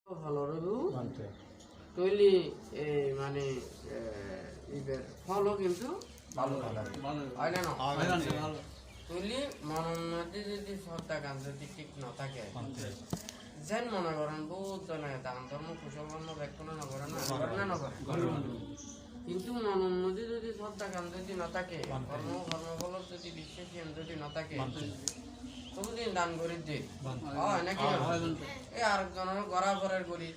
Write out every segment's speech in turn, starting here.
ভালো রইব তৈলি মানে ইবের ফলও কিন্তু ভালো হয় না তৈলি মনের মধ্যে যদি শ্রদ্ধা গান যদি ঠিক না থাকে যেন মনে করেন বহুত জনে দান ধর্ম কুশল কর্ম ব্যাখ্যা না করে না নকরে কিন্তু মনের মধ্যে যদি শ্রদ্ধা গান যদি না থাকে কর্মফল যদি বিশ্বাসী যদি না থাকে তবুদিন দান করি দে নাকি এই আরেকজনের গড়া ঘরের করি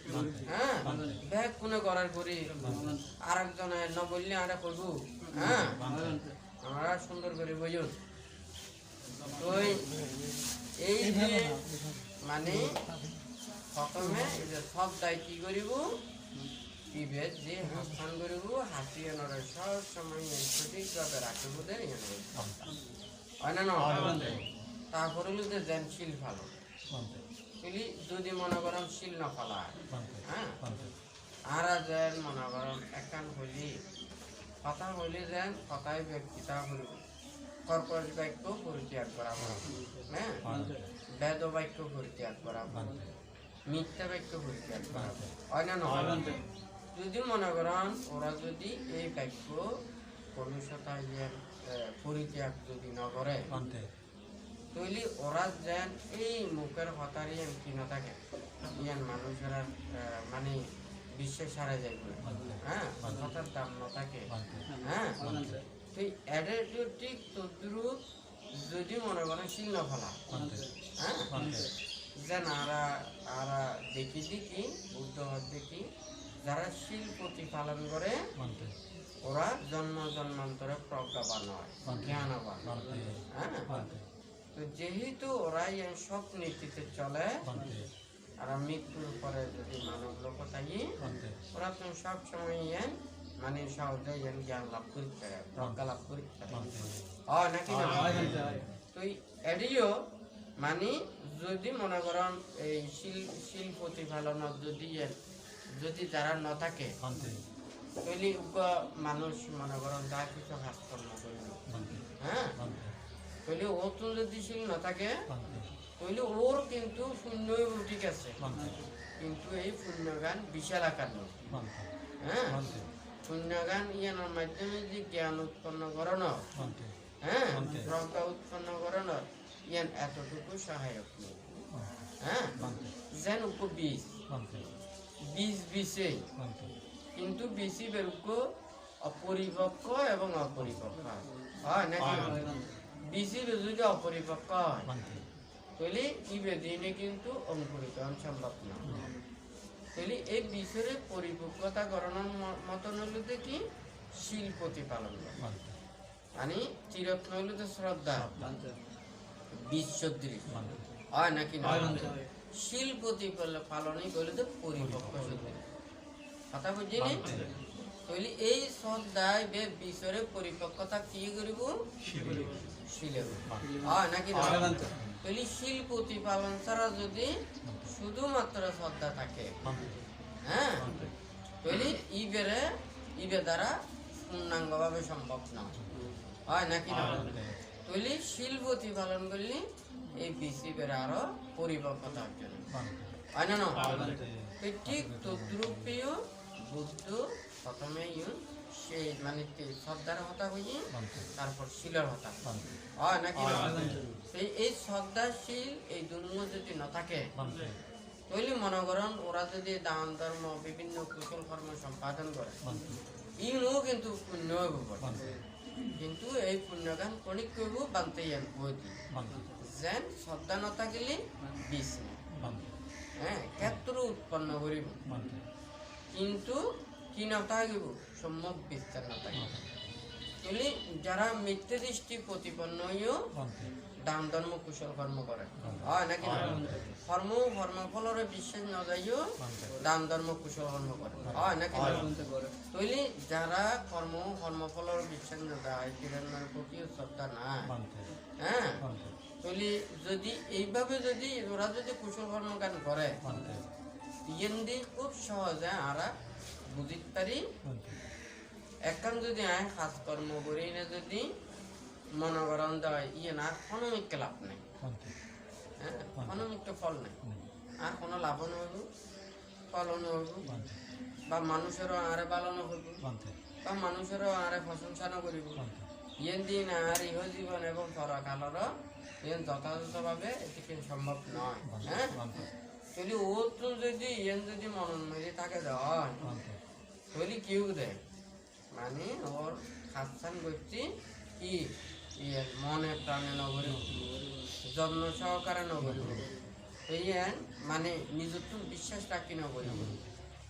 হ্যাঁ ব্যাগ কোনে গড়ার করি আরেকজনের ন বললে আরে কইব হ্যাঁ আমরা সুন্দর করে বইন তো এই যে মানে প্রথমে সব দায় কি করিব বিভেদ যে হাসান করিব হাসিয়ে নড়ে সব সময় সঠিকভাবে রাখিব দেন হয় না তারপরে হলো যে যেন শিল ফালো যদি মনে করেন শিল না ফালা হ্যাঁ আর যেন মনে করেন একান হইলি কথা হইলে যেন কথায় ব্যক্তিতা করিব কর্কশ বাক্য পরিত্যাগ করা হ্যাঁ বেদ বাক্য পরিত্যাগ করা মিথ্যা বাক্য পরিত্যাগ করা হয় না নয় যদি মনে করেন ওরা যদি এই বাক্য কলুষতা পরিত্যাগ যদি না করে তৈলি ওরা যেন এই মুখের হতারি কি না থাকে ইয়ান মানুষের মানে বিশ্বের সারা যায় হ্যাঁ কথার দাম না থাকে হ্যাঁ তো অ্যাটিটিউড তদ্রুপ যদি মনে করেন শিল না ফেলা হ্যাঁ যেন আরা দেখি বুদ্ধ দেখি যারা শিল প্রতিপালন করে ওরা জন্ম জন্মান্তরে প্রজ্ঞাবান হয় জ্ঞানবান হ্যাঁ তো যেহেতু ওরাই সব নীতিতে চলে আর মৃত্যুর পরে যদি মানব লোক থাকি ওরা তো সব সময় মানে সহজে জ্ঞান লাভ করতে প্রজ্ঞা লাভ করতে হয় নাকি না তো এডিও মানে যদি মনে করেন এই শিল প্রতিফলন যদি যারা না থাকে তাহলে মানুষ মনে করেন যা কিছু কাজকর্ম করিল হ্যাঁ তাহলে ও তো যদি শিল না থাকে তাহলে ওর কিন্তু শূন্য ঠিক আছে কিন্তু এই পুণ্যগান বিশাল আকার নয় হ্যাঁ পুণ্যগান ইয়ানোর মাধ্যমে যে জ্ঞান উৎপন্ন করানো হ্যাঁ প্রজ্ঞা উৎপন্ন করানো ইয়ান এতটুকু সহায়ক নেই হ্যাঁ যেন উপ বিশে কিন্তু বেশি বেরুক অপরিপক্ক এবং অপরিপক্ক হয় নাকি বেশি যদি অপরিপক্ক হয় তাহলে ইবেদিনে কিন্তু অঙ্কুরিত সম্ভব না তাহলে এই বিষয়ের পরিপক্কতা করানোর মতন হলো কি শিল প্রতিপালন মানে চিরত্ন হলো তো শ্রদ্ধা বিশ্বদৃশ হয় নাকি না শিল প্রতিপালনই বলে তো পরিপক্ক কথা বুঝিনি তাহলে এই শ্রদ্ধায় বিষয়ের পরিপক্কতা কি করিব শিলে হয় নাকি না তাহলে শিল প্রতিপালন ছাড়া যদি শুধুমাত্র শ্রদ্ধা থাকে হ্যাঁ তাহলে ইবে দ্বারা পূর্ণাঙ্গ ভাবে সম্ভব না হয় নাকি না তাহলে শিল প্রতিপালন করলে এই বিসিবের আরো পরিপক্কতা অর্জন হয় না ঠিক তদ্রুপেও বুদ্ধ প্রথমে সেই মানে শ্রদ্ধার হতা হইয়ে তারপর শিলের হতা হয় নাকি এই শ্রদ্ধাশীল এই দুর্ম যদি না থাকে তাহলে মনে করেন ওরা যদি দান ধর্ম বিভিন্ন কুশল কর্ম সম্পাদন করে ইও কিন্তু পুণ্য কিন্তু এই পুণ্যগান কণিক করব বানতে যেন শ্রদ্ধা না থাকিলে বিষ হ্যাঁ ক্ষেত্র উৎপন্ন করিব কিন্তু কি না থাকিব সম্যক বিস্তার না থাকিব তাহলে যারা মিথ্যে দৃষ্টি প্রতিপন্ন হইও দান ধর্ম কুশল কর্ম করে হয় নাকি কর্মফলের বিশ্বাস না যাইও দান ধর্ম কুশল কর্ম করে হয় নাকি তাহলে যারা কর্মফলের বিশ্বাস না যায় কিরণের প্রতি শ্রদ্ধা নাই হ্যাঁ তাহলে যদি এইভাবে যদি ওরা যদি কুশল কর্মগান করে ইয়েন্দি খুব সহজে আরা বুঝিতে পারি এখন যদি কাজ কর্ম করি না যদি মনে করেন দেয় ইয়ে না কোনো মিথ্যে লাভ নেই হ্যাঁ কোনো মিথ্যে ফল নেই আর কোনো লাভ নেই পালন হইব বা মানুষেরও আরে পালন হইব বা মানুষেরও আরে প্রশংসা করিব ইয়েন দিন আর ইহ জীবন এবং পরকালর ইয়েন যথাযথভাবে এটি সম্ভব নয়। হ্যাঁ, যদি ও তো যদি ইয়েন যদি মনন মেরে থাকে দেওয়া তাহলে কেউ দেয় মানে ওর খাচ্ছান করছি কি ইয়ে মনে প্রাণে নগরী যত্ন সহকারে নগরী ইয়েন মানে নিজের তো বিশ্বাস রাখি নগরী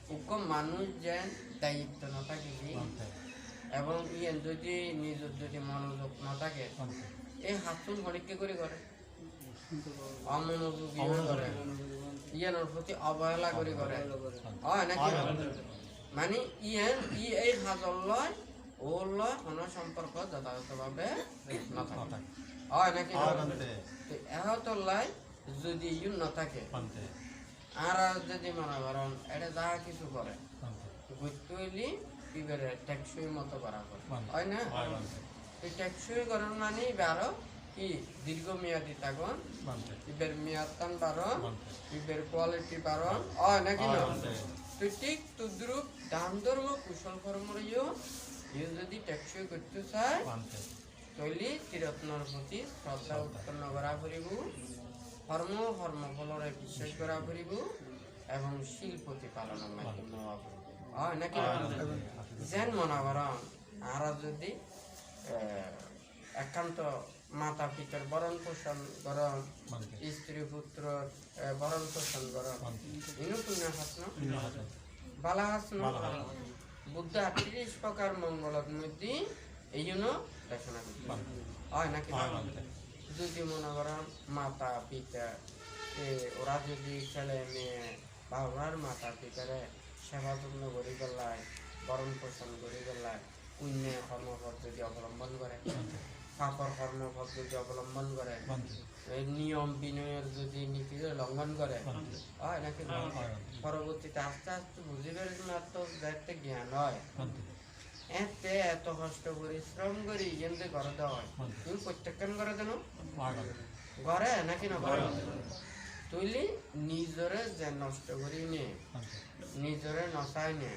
উক মানুষ যেন দায়িত্ব না থাকে এবং ইয়েন যদি নিজের যদি মনোযোগ না থাকে এই হাতুন পরীক্ষা করে অমনোযোগী করে ইয়েনের প্রতি অবহেলা করে হয় নাকি মানে ইয়েন এই হাজর লয় ও লয় কোনো সম্পর্ক যথাযথভাবে না থাকে হয় নাকি এহতর লাই যদি ইউন না থাকে আর যদি মনে করেন এটা যা কিছু করে বুঝতে ইবারে টেকসই মতো করা হয় না এই টেকসই করার মানে আরো কি দীর্ঘমেয়াদী থাকুন ইবের মেয়াদ টান বাড়ন ইবের কোয়ালিটি বাড়ন হয় নাকি না তুই ঠিক তদ্রুপ দান ধর্ম কুশল কর্মীয় যদি টেকসই করতে চায় তাহলে ত্রিরত্নর প্রতি শ্রদ্ধা উৎপন্ন করা ফুরিব কর্মফলরে বিশ্বাস করা ফুরিব এবং শিল্পতি পালনের মাধ্যমে নেওয়া ফুরিব হয় নাকি যেন মনে করেন আর যদি একান্ত মাতা পিতার বরণ পোষণ করন স্ত্রী পুত্র বরণ পোষণ করন ইনু পুণ্য হাসন বালা হাসন বুদ্ধ ৩৮ প্রকার মঙ্গলের মধ্যে এই জন্য দেশনা করতে হয় নাকি যদি মনে করেন মাতা পিতা ওরা যদি ছেলে মেয়ে বা ওরার মাতা পিতারে সেবা যত্ন করে গেলায় বরণ পোষণ করে গেলায় পুণ্য কর্মপথ যদি অবলম্বন করে পাপর কর্মপথ যদি অবলম্বন করে নিয়ম বিনয়ের যদি নীতি লঙ্ঘন করে হয় নাকি পরবর্তীতে আস্তে আস্তে বুঝিবার মাত্র যাতে জ্ঞান হয় এতে এত কষ্ট পরিশ্রম করি যেতে ঘরে দেওয়া হয় তুমি প্রত্যেকক্ষণ করে দেন ঘরে নাকি না ঘরে তুইলি নিজরে যে নষ্ট করি নে নিজরে নচাই নে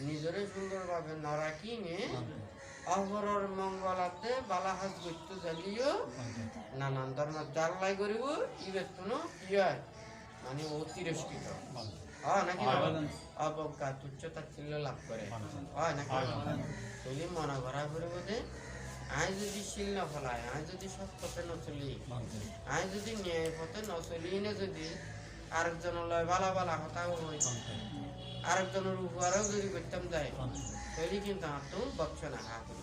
নিজরে সুন্দরভাবে নরাকি নে অপরের মঙ্গলাতে বালাহাজ গত্য জ্বালিও নানান ধরনের জ্বালাই করিব ইবের কোনো কি হয় মানে ও তিরস্কৃত হয় নাকি অবজ্ঞা তুচ্ছতা ছিল লাভ করে হয় নাকি তুই মনে করা করবো যে আই যদি শিল না ফেলায় আই যদি সৎ পথে নচলি আই যদি ন্যায় পথে নচলি না যদি আরেকজন লয় বালা বালা কথা হই আরেকজনের উপহারও যদি করতাম যায় তাহলে কিন্তু তো বকছে না হা করি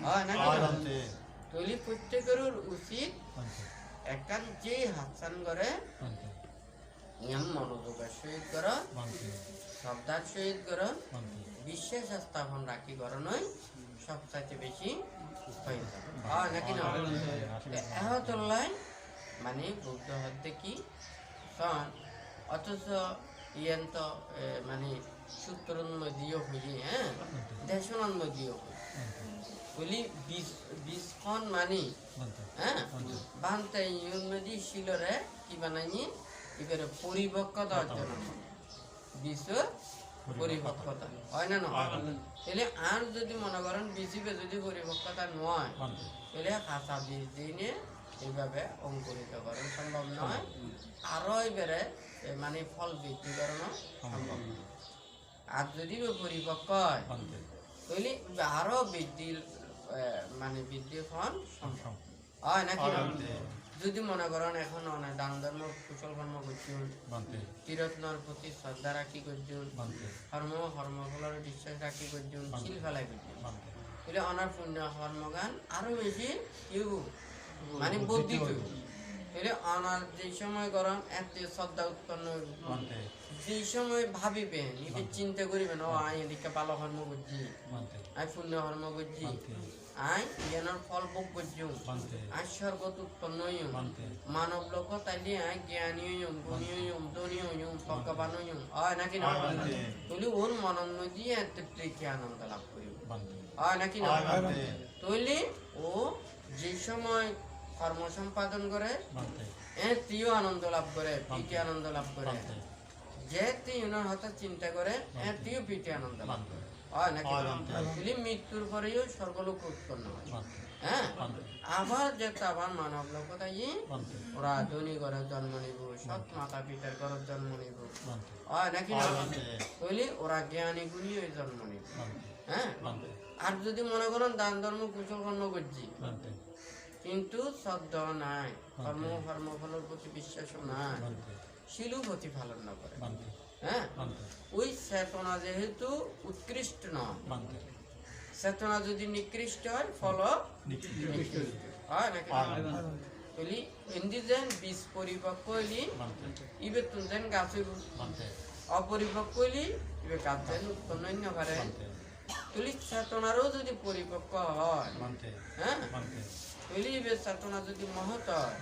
হয় নাকি তাহলে প্রত্যেকের উচিত একান যে হাতসান করে নিয়ম মনোযোগের সহিত কর শ্রদ্ধার সহিত কর বিশ্বাস স্থাপন রাখি কর নয় সবচাইতে বেশি হয়ে যাবে হয় নাকি না এহতল্লাই মানে বুদ্ধ হতে কি সন অথচ ইয়েন তো মানে সূত্রোন্মদীয় হইয়ে হ্যাঁ দেশোন্মদীয় হই বলি বিস্ফন মানি হ্যাঁ বানতে ইউন্মদি শিলরে কি বানাইনি এবারে পরিপক্কতা অর্জন বিশ্ব পরিপক্কতা হয় না নয় তাহলে আর যদি মনে করেন বিসিবে যদি পরিপক্কতা নয় তাহলে খাঁচা বীজ দিনে এইভাবে অঙ্কুরিত করেন সম্ভব নয় আরো এবারে মানে ফল বৃদ্ধি করানো সম্ভব নয় আর যদি পরিপক্ক হয় তাহলে আরো বৃদ্ধির মানে বৃদ্ধির ফল সম্ভব হয় নাকি যদি মনে করেন এখন অনেক দান ধর্ম কুশল কর্ম করছুন তীরত্নর প্রতি শ্রদ্ধা রাখি করছুন কর্মফলের বিশ্বাস রাখি করছুন শিল ফেলাই করছুন তাহলে অনার পুণ্য কর্মগান আরো বেশি কেউ মানে বর্ধিত তাহলে অনার যে সময় করেন এত শ্রদ্ধা উৎপন্ন যে সময় ভাবিবেন নিজে চিন্তা করিবেন ও আই এদিকে ভালো কর্ম করছি আই পুণ্য কর্ম করছি আই জ্ঞানের ফল ভোগ করছি আই স্বর্গত উৎপন্ন মানব লোক তাইলে আই জ্ঞানী গুণীয় ধনী ভগবান হয় নাকি না তাহলে ওর মনের মধ্যে এত প্রীতি আনন্দ লাভ করিব হয় নাকি না তাহলে ও যে সময় কর্ম সম্পাদন করে এতিও আনন্দ লাভ করে প্রীতি আনন্দ লাভ করে যে তুই ইউনার হঠাৎ চিন্তা করে তুইও পিঠে আনন্দ হয় নাকি তুই মৃত্যুর পরেও স্বর্গলোক উৎপন্ন হয় হ্যাঁ আবার যেতে আবার মানব লোকতাই ওরা ধনী ঘরে জন্ম নিব সৎ মাতা পিতার ঘরে জন্ম নিব হয় নাকি বলি ওরা জ্ঞানী গুণী হয়ে জন্ম নিব হ্যাঁ আর যদি মনে করেন দান ধর্ম কুশল কর্ম করছি কিন্তু শ্রদ্ধা নাই কর্মফলের প্রতি বিশ্বাসও নাই শিলু প্রতিপালন না করে হ্যাঁ ওই চেতনা যেহেতু উৎকৃষ্ট নয় চেতনা যদি নিকৃষ্ট হয় ফল হয় নাকি বলি হিন্দি যেন বীজ পরিপক্ক হইলি ইবে তুন যেন গাছ হইব অপরিপক্ক হইলি ইবে গাছ যেন উৎপন্ন না পারে তুলি চেতনারও যদি পরিপক্ক হয় হ্যাঁ তুলি ইবে চেতনা যদি মহৎ হয়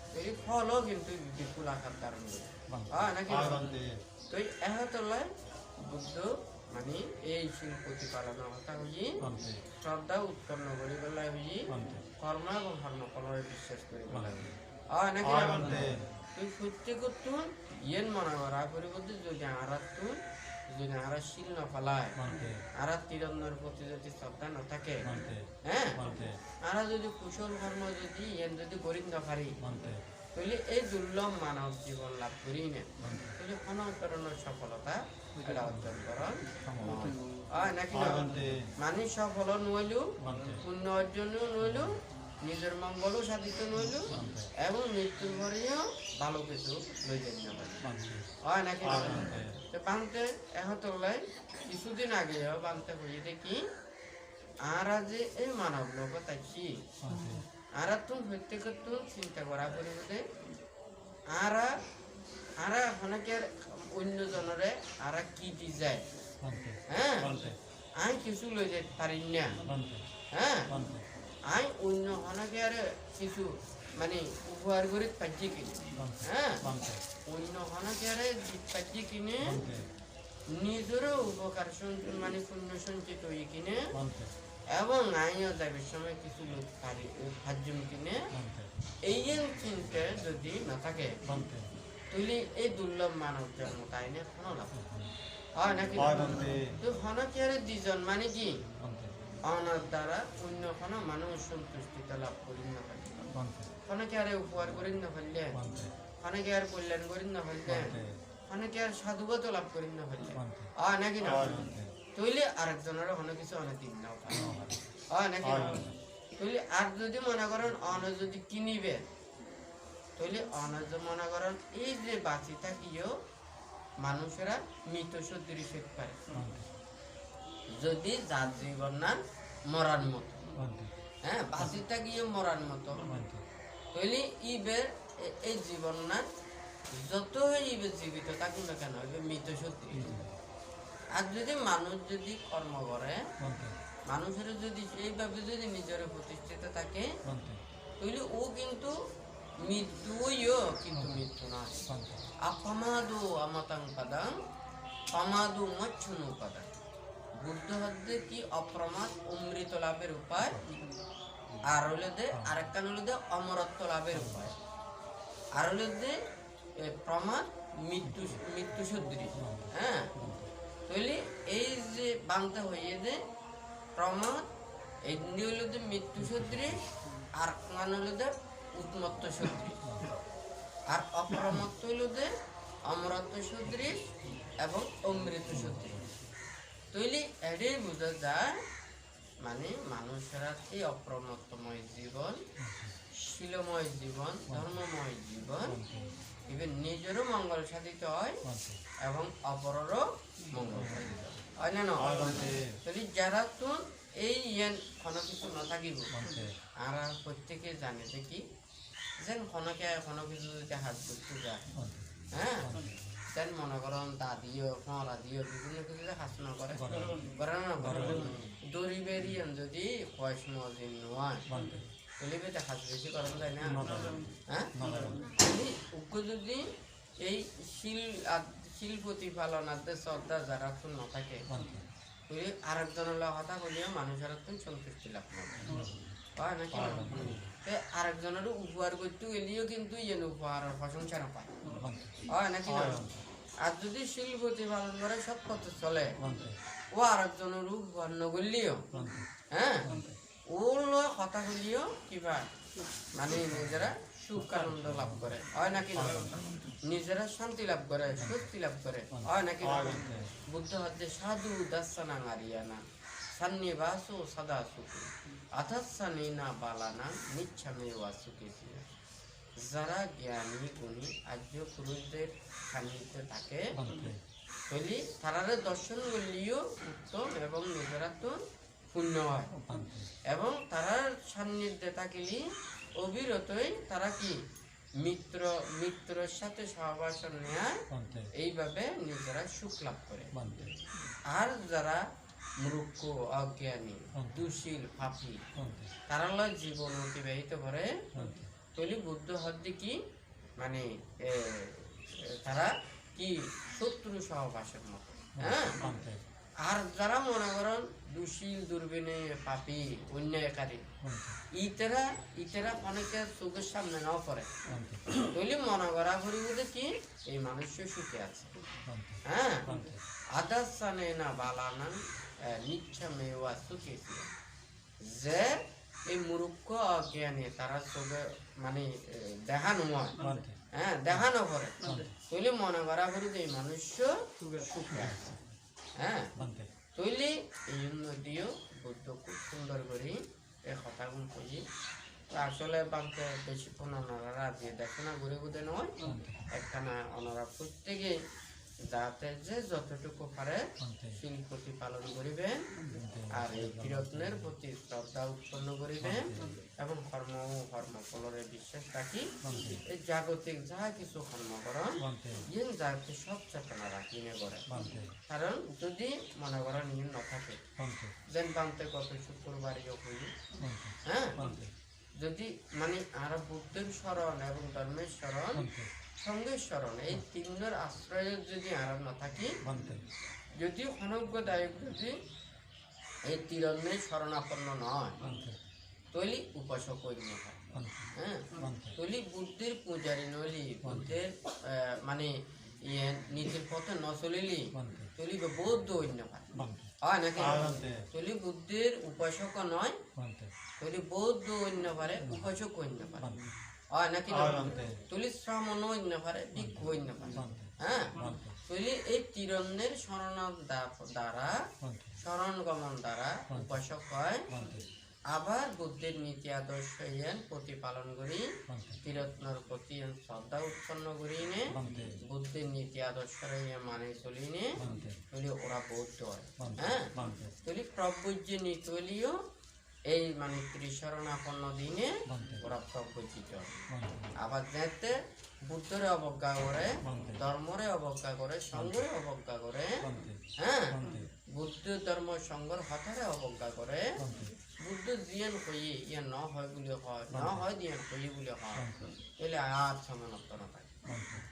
তুলি ফলও কিন্তু বিপুল আকার ধারণ করে হয় নাকি তো এহতলায় বুদ্ধ মানে এই শিল প্রতিপালন কথা হই শ্রদ্ধা উৎপন্ন করি বলা হই কর্ম এবং কর্মফলের বিশ্বাস করি বলা হই নাকি তুই সত্যি করতুন ইয়েন মনে করা পরিবর্তে যদি আরাতুন যদি আরা শিল না ফেলায় আরা তিরন্নর প্রতি যদি শ্রদ্ধা না থাকে হ্যাঁ আরা যদি কুশল কর্ম যদি ইয়েন যদি গরিব না পারি তাহলে এই দুর্লভ মানব জীবন লাভ করি না তাহলে অনন্তরণের সফলতা এটা অর্জন করা নাকি মানুষ সফল নইলু পুণ্য অর্জনও নইলু নিজের মঙ্গলও সাধিত নইলু এবং মৃত্যুর পরেও ভালো কিছু লই যাই না হয় নাকি বানতে এহতলাই কিছুদিন আগে বানতে হয়ে দেখি আরা যে এই মানব লোক তাকি আরা তুমি প্রত্যেক চিন্তা করা পরিবর্তে আরা আরা অনেকের অন্য জনরে আরা কি দি যায় হ্যাঁ আমি কিছু লই যেতে পারি না হ্যাঁ আমি অন্য অনেকের কিছু মানে উপহার করে পাচ্ছি কিনে হ্যাঁ অন্য অনেকের পাচ্ছি কিনে নিজেরও উপকার মানে পুণ্য সঞ্চিত হয়ে কিনে এবং আইনও যাবের সময় কিছু লোক পাঁচজন কিনে এই চিন্তা যদি না থাকে তুলি এই দুর্লভ মানব জন্ম তাই না কোনো লাভ হয় নাকি তো হনকের দুজন মানে কি অনার দ্বারা অন্য কোনো মানুষ সন্তুষ্টিতা লাভ করি না পারলে অনেকে আর উপহার করি না পারলে অনেকে আর কল্যাণ করি না পারলে অনেকে আর সাধুগত লাভ করি না পারলে হয় নাকি না তৈলে আরেকজনের অনেক কিছু অনেক দিন নাও হয় নাকি তৈলে আর যদি মনে করেন অনেক যদি কিনিবে তৈলে অনেক মনে করেন এই যে বাঁচি থাকিও মানুষেরা মৃত সদৃশ হতে পারে যদি যার জীবন না মরার মতো হ্যাঁ বাঁচি থাকিও মরার মতো তৈলে ইবের এই জীবন না যত ইবে জীবিত থাকুন না কেন মৃত সদৃশ আর যদি মানুষ যদি কর্ম করে মানুষের যদি সেইভাবে যদি নিজের প্রতিষ্ঠিত থাকে তাহলে ও কিন্তু মৃত্যুও কিন্তু মৃত্যু নয় আপামাদু আমাতাং পাদাং পামাদু মচ্ছুনু পাদাং বুদ্ধ হচ্ছে কি অপ্রমাদ অমৃত লাভের উপায় আর হলে দে আরেকটা হলে দে অমরত্ব লাভের উপায় আর হলে দে প্রমাদ মৃত্যু সদৃশ হ্যাঁ তাহলে এই যে বাংলা হয়ে যে প্রমাদ এই হলো যে মৃত্যু সদৃশ আর মান হলো যে উন্মত্ত সদৃশ আর অপ্রমত্ত হলো যে অমরত্ব সদৃশ এবং অমৃত সদৃশ তাহলে এটাই বোঝা যায় মানে মানুষেরা এই অপ্রমত্তময় জীবন শিলময় জীবন ধর্মময় জীবন ইভেন নিজেরও মঙ্গল সাধিত হয় এবং অপরেরও মঙ্গল সাধিত হয় না তাহলে যারা তো এই কোনো কিছু না থাকিব আর প্রত্যেকে জানে যে কি যেন কোনো কিছু যদি হাত করতে যায় হ্যাঁ যেন মনে করেন দাদিও ফলা দিও বিভিন্ন কিছু হাসনা করে না দড়ি বেরিয়ে যদি পয়সা মজিন নয় তাহলে হাত বেশি করেন যায় না হ্যাঁ যদি এই শিল প্রতিপালন শ্রদ্ধা যারা ন থাকে আরেকজনের কথা বলিয়া মানুষের সন্তুষ্টি লাভ হয় নাকি আরেকজনের উপহার করতে গেলেও কিন্তু উপহারের প্রশংসা না পায় হয় নাকি আর যদি শিল প্রতিপালন করে সৎ পথে চলে ও আরেকজনের রূপ বর্ণ করলিও হ্যাঁ ওর কথা করলিও কিবা মানে নিজেরা সুখ আনন্দ লাভ করে হয় নাকি নিজেরা শান্তি লাভ করে স্বস্তি লাভ করে হয় নাকি বুদ্ধ হচ্ছে সাধু দাসানা আরিয়ানা সান্নি বাসু সদা সুখী আথাসানি না বালানা নিচ্ছামে ওয়াসুকে যারা জ্ঞানী গুণী আর্য পুরুষদের সান্নিধ্যে থাকে বলি তারারে দর্শন করলেও উত্তম এবং নিজেরা তো পুণ্য হয় এবং তারার সান্নিধ্যে থাকলে অবিরতই তারা কি মিত্রের সাথে সহবাসন নেয় এইভাবে নিজেরা সুখ লাভ করে আর যারা মূর্খ অজ্ঞানী দুশীল পাপী তারা জীবন অতিবাহিত করে তৈলি বুদ্ধ হদ্দি কি মানে তারা কি শত্রু সহবাসের মতো হ্যাঁ আর যারা মনে করেন দুশীল দুর্বিনে পাপী অন্যায়কারী ইতেরা অনেকে চোখের সামনে নাও করে তৈলি মনে করা করি বলে কি এই মানুষ সুখে আছে হ্যাঁ আদার সানে না বালানা নিচ্ছা মেওয়া সুখে যে এই মূর্খ অজ্ঞানী তারা চোখে মানে দেখানো হয় হ্যাঁ দেখানো করে তৈলি মনে করা করি যে এই মানুষ সুখে আছে হ্যাঁ তৈলি এই জন্য দিও বুদ্ধ খুব সুন্দর করে এই কথাগুলো কই আসলে বাংতে বেশিক্ষণ ওনারা দিয়ে দেখে না ঘুরে ঘুরে নয় একখানা ওনারা প্রত্যেকে যাতে যে যতটুকু পারে শিল প্রতিপালন করিবেন আর এই কীর্তনের প্রতি শ্রদ্ধা উৎপন্ন করিবেন এবং কর্মফলরে বিশ্বাস রাখি এই জাগতিক যাহা কিছু কর্মকরণ ইন যাতে সব চেতনা রাখি নে করে কারণ যদি মনে করেন ইন না থাকে যেন বানতে গত শুক্রবার হই হ্যাঁ যদি মানে আর বুদ্ধের স্মরণ এবং ধর্মের স্মরণ সঙ্গের স্মরণ এই তিনের আশ্রয়ে যদি আরাম না থাকি যদি অনজ্ঞদায়ক যদি এই তিরন্মের শরণাপন্ন নয় তৈলি উপাসক হইল হ্যাঁ তৈলি বুদ্ধির পূজারী নইলি বুদ্ধের মানে ইয়ে নীতির পথে ন চলিলি তৈলি বৌদ্ধ অন্য হয় নাকি তৈলি বুদ্ধির উপাসক নয় তৈলি বৌদ্ধ অন্য পারে উপাসক অন্য পারে হয় নাকি তুলি শ্রমণ অন্য পারে ভিক্ষু অন্য পারে হ্যাঁ তুলি এই তিরন্মের দ্বারা শরণ গমন দ্বারা উপাসক হয় আবার বুদ্ধের নীতি আদর্শ প্রতিপালন করি তিরত্নর প্রতি শ্রদ্ধা উৎপন্ন করি নে বুদ্ধের নীতি আদর্শ মানে চলি নে তুলি ওরা বৌদ্ধ হয় হ্যাঁ তুলি প্রভুজ্য নীতি হলিও এই মানে ত্রিশরণাপন্ন দিনে ওরা প্রবচিত আবার যেতে বুদ্ধরে অবজ্ঞা করে ধর্মরে অবজ্ঞা করে সংঘরে অবজ্ঞা করে হ্যাঁ বুদ্ধ ধর্ম সংঘর হঠারে অবজ্ঞা করে বুদ্ধ জিয়ান কই ইয়া ন হয় বলে হয় ন হয় দিয়ান কই বলে হয় এলে আর সমানত্ব না থাকে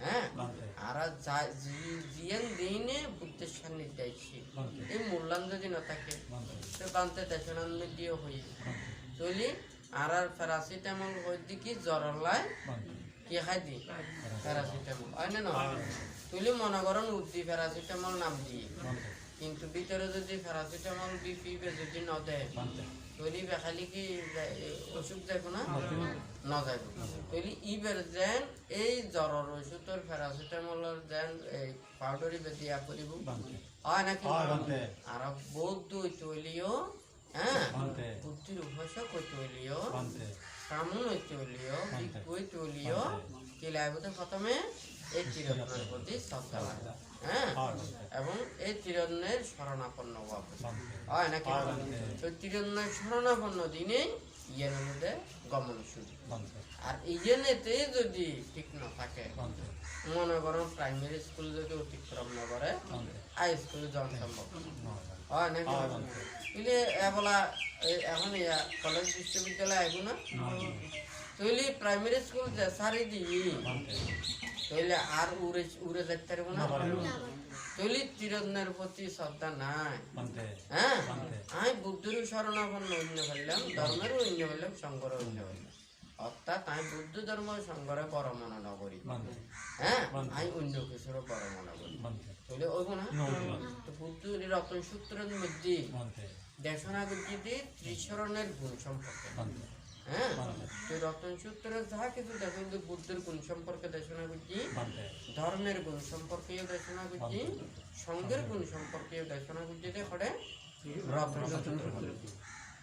হ্যাঁ আর জিয়ান দিনে বুদ্ধের সান্নিধ্য আইছি এই মূল্যায়ন যদি না থাকে তো বানতে দেশানন্দ দিয়ে হই চলি আর প্যারাসিটামল হই কি জ্বর লাই কি খাই দি প্যারাসিটামল হয় না তুলি মনে করেন উদ্দি প্যারাসিটামল নাম দিয়ে কিন্তু ভিতরে যদি প্যারাসিটামল বিপি যদি ন দেয় তৈরি বেখালি কি ওষুধ দেখো না না যাইব তৈরি ইবের যেন এই জ্বরের ওষুধের প্যারাসিটামলের যেন এই পাউডারি দিয়া করিব হয় নাকি আর বৌদ্ধ তৈলিও হ্যাঁ বুদ্ধির উপাসক তৈলিও ব্রাহ্মণ তৈলিও ভিক্ষু তৈলিও কি লাগবে প্রথমে এই তিরত্নের প্রতি শ্রদ্ধা লাগে হ্যাঁ এবং এই তিরন্নের শরণাপন্ন হয় নাকি তিরন্নের শরণাপন্ন দিনে ইয়ের মধ্যে গমন শুরু আর ইয়েনেতে যদি ঠিক না থাকে মনে করেন প্রাইমারি স্কুল যদি অতিক্রম না করে হাই স্কুলে যাওয়া সম্ভব হয় নাকি ইলে এবলা এখন কলেজ বিশ্ববিদ্যালয় আইব না তৈলি প্রাইমারি স্কুল যে সারি দিই তৈলে আর উড়ে যেতে পারবো না তৈলি তিরন্নের প্রতি শ্রদ্ধা নাই হ্যাঁ আমি বুদ্ধের শরণাপন্ন অন্য ফেললাম ধর্মেরও অন্য ফেললাম শঙ্কর অন্য ফেললাম অর্থাৎ আমি বুদ্ধ ধর্ম সংঘরে বড় মনে নকরি, হ্যাঁ আমি অন্য কিছুর বড় মনে করি, তাহলে ওইব না? তো বুদ্ধ রতন সূত্রের মধ্যে দেশনা করছি ত্রিশরণের গুণ সম্পর্কে, হ্যাঁ তো রতন সূত্রে যাহা কিছু দেখো কিন্তু বুদ্ধের গুণ সম্পর্কে দেশনা করছি, ধর্মের গুণ সম্পর্কেও দেশনা করছি, সঙ্গের গুণ সম্পর্কেও দেশনা করছি দেখে রতন সূত্র।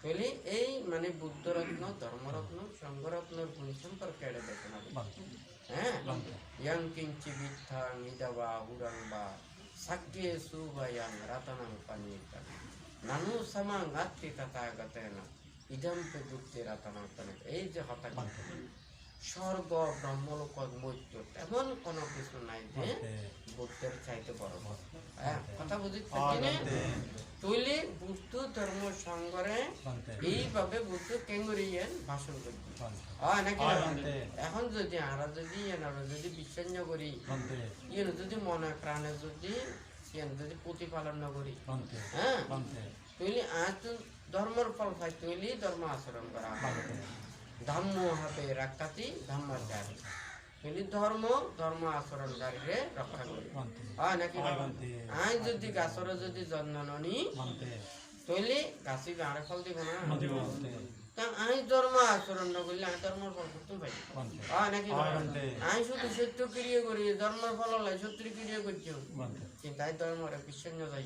তাহলে এই মানে বুদ্ধ রত্ন, ধর্মরত্ন, সংঘরত্নর গুণ সম্পর্কে এটা দেশনা করছি, হ্যাঁ ইয়াং কিঞ্চি বিদ্ধা নিদাবা হুরাং বা সাক্কে সুবায়াং রাতানাং পানিতা নানু সামাং আত্মি তথাগতেন ইদম্পে বুদ্ধি রাতানাং পানিতা। এই যে হঠাৎ স্বর্গ ব্রহ্মলোক মৈত্য তেমন কোনো কিছু নাই যে বুদ্ধের চাইতে বড়, হ্যাঁ কথা বুঝতে তৈলে বুদ্ধ ধর্ম সংঘরে এইভাবে বুদ্ধ কেঙ্গুরিয়েন ভাষণ করছি, হয় নাকি? এখন যদি আমরা যদি বিশ্বাস না করি, ইয়ে যদি মনে প্রাণে যদি প্রতিপালন না করি, হ্যাঁ তৈলে আজ ধর্মের ফল পাই, তৈলে ধর্ম আচরণ করা ধর্ম হবে রাখাতি ধর্মাচারী, তৈলে ধর্ম আচরণকারীরে রক্ষা করি, হয় নাকি? আজ যদি গাছর যদি যত্ন ননি তৈলে গাছি গাঁড়ে ফল দিব না, কারণ আমি ধর্ম আচরণ না করলে আমি ধর্মের ফল করতে পারি, হয় নাকি? আমি শুধু সত্য ক্রিয়া করি, ধর্মের ফল হলে সত্য ক্রিয়া করছি, কিন্তু আমি ধর্মের বিশ্বাস না যাই,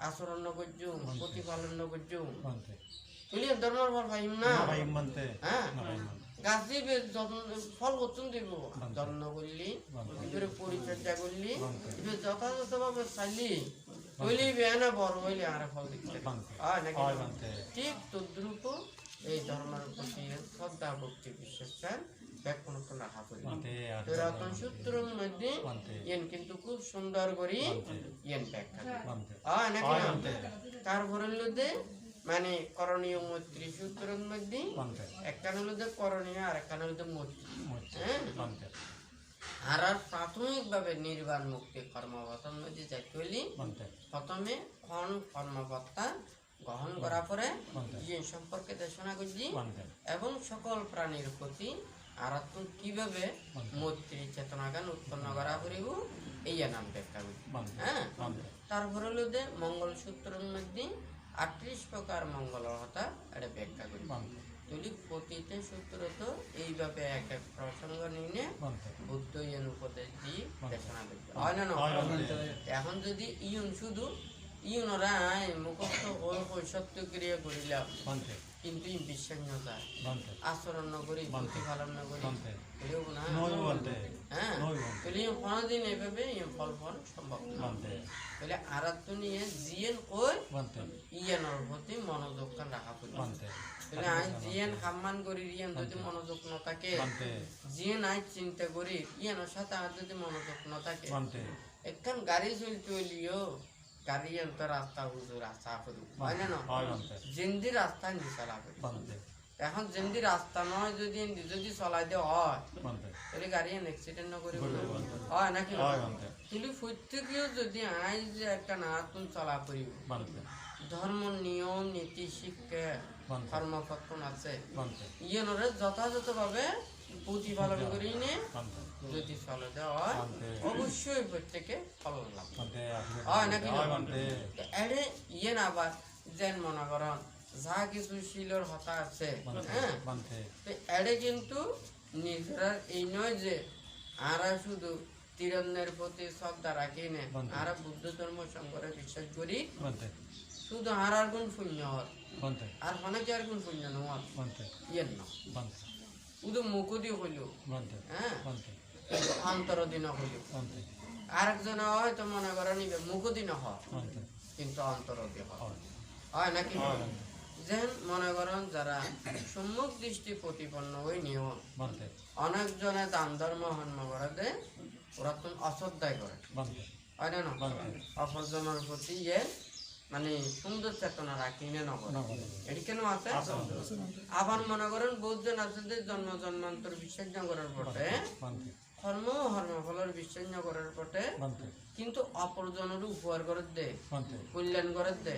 আচরণ না করছি, প্রতিপালন না করছি, তুই ধর্মের ফল পাইম না, হ্যাঁ গাছ দিবে ফল কতন দিব, যত্ন করলি এবারে পরিচর্যা করলি এবার যথাযথভাবে চাইলি তৈলি বেনা বড় হইলে আর ফল দিতে, হয় নাকি? ঠিক তদ্রূপ এই ধর্মের প্রতি শ্রদ্ধা ভক্তি বিশ্বাস ব্যাকুণ রাখা করি। রতন সূত্রের মধ্যে ইয়েন কিন্তু খুব সুন্দর করি ইয়েন ব্যাখ্যা, হয় নাকি? তারপরে লোদে মানে করণীয় মৈত্রী সূত্রের মধ্যে একখান হলো করণীয় আর একখান হলো মৈত্রী, হ্যাঁ আর প্রাথমিকভাবে নির্বাণ মুক্তি কর্মবতার মধ্যে যাইতে হইলে প্রথমে ক্ষণ কর্মবত্তা গ্রহণ করার পরে যে সম্পর্কে দেশনা করছি এবং সকল প্রাণীর প্রতি আরাত্ম কিভাবে মৈত্রী চেতনা জ্ঞান উৎপন্ন করা করিব এই নাম ব্যাখ্যা করছি, হ্যাঁ তারপরে হলো যে মঙ্গল সূত্রের মধ্যে 38 প্রকার মঙ্গলের কথা এটা ব্যাখ্যা করি, তুলি প্রতিটি সূত্র তো এইভাবে এক এক প্রসঙ্গ নিয়ে বুদ্ধ ইয়ন উপদেশ দিয়ে দেশনা করছে, হয় না? এখন যদি ইয়ন শুধু ইয়নরা মুখস্থ সত্য ক্রিয়া করিলাম কিন্তু বিশ্বাস না যায়, আচরণ নকরি, প্রতিপালন না করি, হ্যাঁ তাহলে কোনোদিন এইভাবে ফল সম্ভব না। তাহলে আরাধ্য নিয়ে জিয়েন কই ইয়ানোর প্রতি মনোযোগ রাখা পড়বে, তাহলে আজ জিয়েন সম্মান করি ইয়ান যদি মনোযোগ না থাকে, জিয়েন আজ চিন্তা করি ইয়ানোর সাথে আর যদি মনোযোগ না থাকে, একখান গাড়ি চলতে হইলিও গাড়ি তো রাস্তা হুজুর রাস্তা করি, হয় না? যেমনি রাস্তা নি চালা করি, এখন যেমনি রাস্তা নয় যদি যদি চলাই দেওয়া হয় তাহলে গাড়ি অ্যাক্সিডেন্ট না করি, হয় নাকি? কিন্তু প্রত্যেকেও যদি আজ একটা নাতুন চলা করিব ধর্ম নিয়ম নীতি শিক্ষা কর্মপক্ষণ আছে ইয়েনরে যথাযথভাবে প্রতিপালন করি নে যদি চলে দেওয়া হয় অবশ্যই প্রত্যেকে ফলন লাভ, হয় নাকি? এড়ে ইয়েন আবার যেন মনে করেন যা কিছু শিলর হতা আছে, হ্যাঁ এড়ে কিন্তু নিজের এই নয় যে আরা শুধু তিরন্নের প্রতি শ্রদ্ধা রাখি নে, আরা বুদ্ধ ধর্ম সংঘরে বিশ্বাস করি শুধু আর গুণ শূন্য হর আর অনেকে আর গুণ শূন্য নয় ইয়েন না শুধু মুখদি হইল, হ্যাঁ অন্তর দিন হইল, আরেকজন হয়তো মনে করে নিবে মুখদি না হয় কিন্তু অন্তর দিয়ে হয় নাকি? যেন মনে করেন যারা সম্মুখ দৃষ্টি প্রতিপন্ন হয়ে নিয়ম অনেকজনে দান ধর্ম হন্ম করে দেয় ওরা তো অশ্রদ্ধায় করে, হয় না? অপরজনের প্রতি ইয়ে মানে সুন্দর চেতনা রাখি না নগর এটি কেন আছে? আবার মনে করেন বহুজন আছে যে জন্ম জন্মান্তর বিশ্বাস না করার পরে ধর্ম ফলের বিশ্বাস ন করার পটে কিন্তু অপরজনের উপহার করে দে, কল্যাণ করে দে,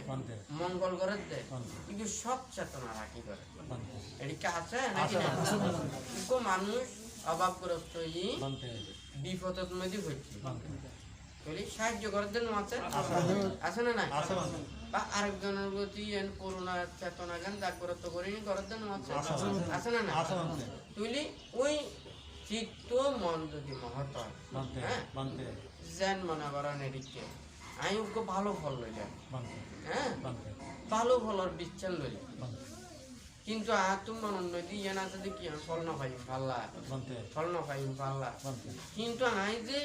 মঙ্গল করে দে, কিন্তু সব চেতনা রাখি করে এদিকে আছে নাকি না? মানুষ অভাবগ্রস্ত বিপদের মধ্যে হচ্ছে সাহায্য করে দেন মাছে আছে না নাই? বা আরেকজনের প্রতি করুণা চেতনা জ্ঞান জাগ্রত করে করার জন্য মাছে আছে না নাই? তুইলি ওই চিত্ত মন যদি মহৎ হয়, হ্যাঁ যেন মনে করেন এদিকে আমি ওকে ভালো ফল লইলাম, হ্যাঁ ভালো ফলের বিচ্ছান লইলাম, কিন্তু তোমার উন্নতি ইয়ে না যদি কি ফল না পাইম পাল্লা, ফল না পাইম পাল্লা, কিন্তু আই যে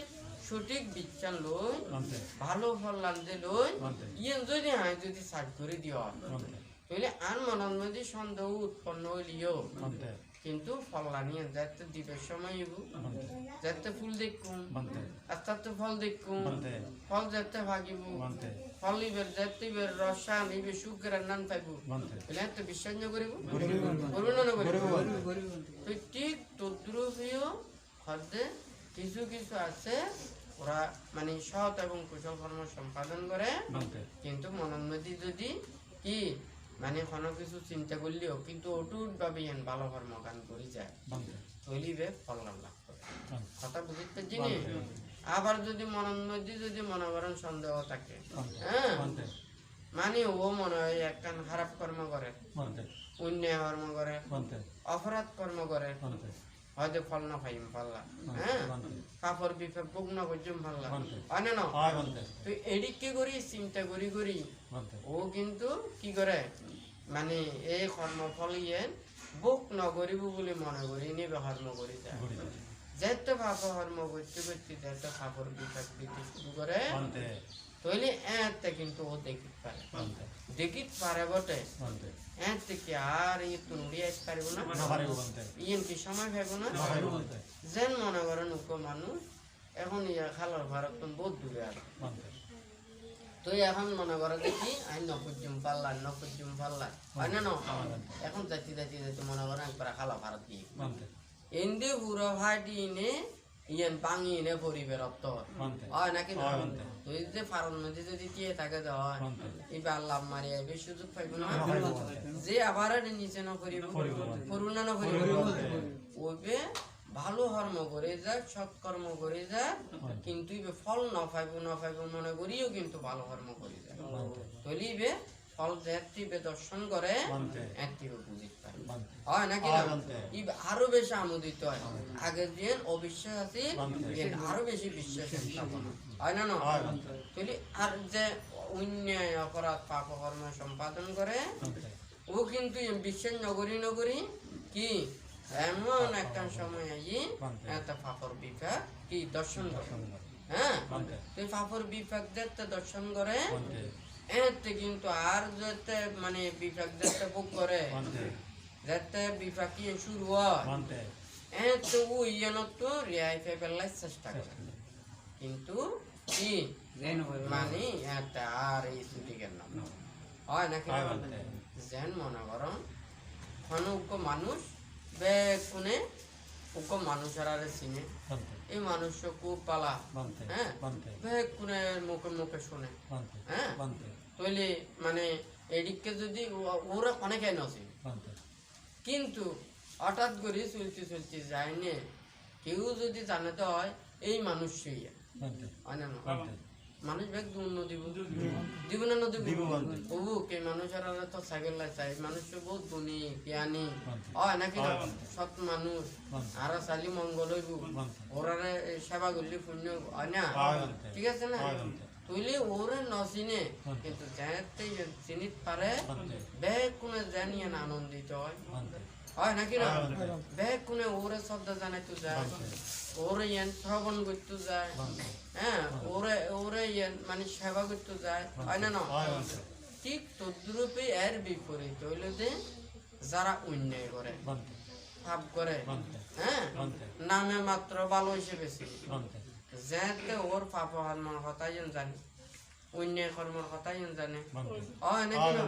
সঠিক বিচ্ছান লই ভালো ফল লানতে লই ইয়ে যদি আই যদি সার্চ করে দিও তাহলে আর মনের মধ্যে সন্দেহ উৎপন্ন হইলিও কিন্তু ফল লানিয়ে যাতে দিবের সময় যাতে ফুল দেখুম আস্তে আস্তে ফল দেখুম ফল যাতে ভাগিব ফল ইবের যাতে ইবের রসা নিবে সুখের নাম পাইব তাহলে তো বিশ্বাস না করিব করবো না করিব তো ঠিক তদ্রুপীয় হদ্দে কিছু কিছু আছে ওরা মানে সৎ এবং কুশল কর্ম সম্পাদন করে কিন্তু মনের মধ্যে যদি কি মানে কোনো কিছু চিন্তা করলেও কিন্তু অটুট ভাবে ভালো কর্ম গান করে যায় তৈলিবে ফল লাভ করে কথা বুঝতে জিনিস। আবার যদি মনের মধ্যে যদি মনে করেন সন্দেহ থাকে, হ্যাঁ মানে ও মনে হয় একখান খারাপ কর্ম করে, অন্যায় কর্ম করে, অপরাধ কর্ম করে, হয়তো ফল না পাইম পাল্লা, হ্যাঁ কাপড় বিপদ বুক না করছুম পাল্লা হয় না? তো এদিক কি করি চিন্তা করি করি ও কিন্তু কি করে মানে এই কর্মফল ইয়ে বুক নকরিব বলে মনে করি নিবে কর্ম করি যায় যেতে পাপ কর্ম করতে করতে যেতে পাপর বিপদ দিতে শুরু করে তাহলে এতে কিন্তু ও দেখিত পারে বটে এতে কি আর ই তুমড়ি আসতে পারিব না ইয়েন কি সময় পাইব না যেন মনে করেন উপ মানুষ এখন ইয়া খালার ভারত বহুত দূরে আর তো এখন মনে করে দেখি আই নকুজুম পাল্লা হয় না? এখন যাইতে যাইতে যাইতে মনে করেন একবার খালা ভারত দিয়ে এন্দি পুরো ভাইটি নে ইয়েন পাঙি নে পরিবের অর্থ হয় নাকি না? তুই যে ফারন মধ্যে যদি দিয়ে থাকে হয় এবার আল্লাহ মারি আইবে সুযোগ পাইব না যে আবার নিচে না করিব করুণা না করিব ওইবে ভালো কর্ম করে যায় সৎকর্ম করে যায় কিন্তু ফল না পাইব মনে করিও কিন্তু ভালো কর্ম করে যায় তলিবে ফল যেতিবে দর্শন করে একটিও বুঝিতে পারে হয় নাকি না? আরো বেশি আমোদিত হয় আগে দিয়ে অবিশ্বাস আছে আরো বেশি বিশ্বাস স্থাপন হয় না? তলি আর যে অন্যায় অপরাধ পাপ কর্ম সম্পাদন করে ও কিন্তু বিশ্বাস নগরী কি এমন একটা সময় আই একটা পাপর বিপাক কি দর্শন করে, হ্যাঁ তুই পাপর বিপাক দেখতে দর্শন করে এতে কিন্তু আর যেতে মানে বিপাক দেখতে বুক করে যেতে বিপাক শুরু হয় এতে ও ইয়েন তো রেয়াই ফেলার চেষ্টা করে কিন্তু কি মানে এতে আর এই ছুটি কেন হয় নাকি? যেন মনে করো অনুজ্ঞ মানুষ বেকুনে উক মানুষের আরে চিনে এই মানুষ খুব পালা, হ্যাঁ বেকুনে মুখে শুনে, হ্যাঁ তৈলে মানে এদিকে যদি ওরা অনেকে নসে কিন্তু হঠাৎ করে চলতে যায় নে কেউ যদি জানাতে হয় এই মানুষ সেই হয় না? মানুষ ব্যাগ দিব না ওবু কে মানুষের তো সাইকেল চাই মানুষ বহুত গুণী জ্ঞানী হয় নাকি না? সৎ মানুষ আর চালি মঙ্গল হইব ওরারে সেবা করলে পুণ্য হয় না? ঠিক আছে না? তুইলে ওরে নচিনে কিন্তু যাতে চিনিত পারে ব্যাগ কোনে জানিয়ে আনন্দিত হয় নাকি না? ব্যাগ কোনে ওরে শব্দ জানাইতো যায় ওরে ইয়ান শ্রবণ করতে যায়, হ্যাঁ ওরে ইয়ান মানে সেবা করতে যায় হয় না? ঠিক তদ্রূপে এর বিপরীত হইল যে যারা অন্যায় করে পাপ করে, হ্যাঁ নামে মাত্র ভালো হিসেবে যেতে ওর পাপ কর্মের কথাই জানে অন্যায় কর্মের কথাই জানে হয় নাকি না?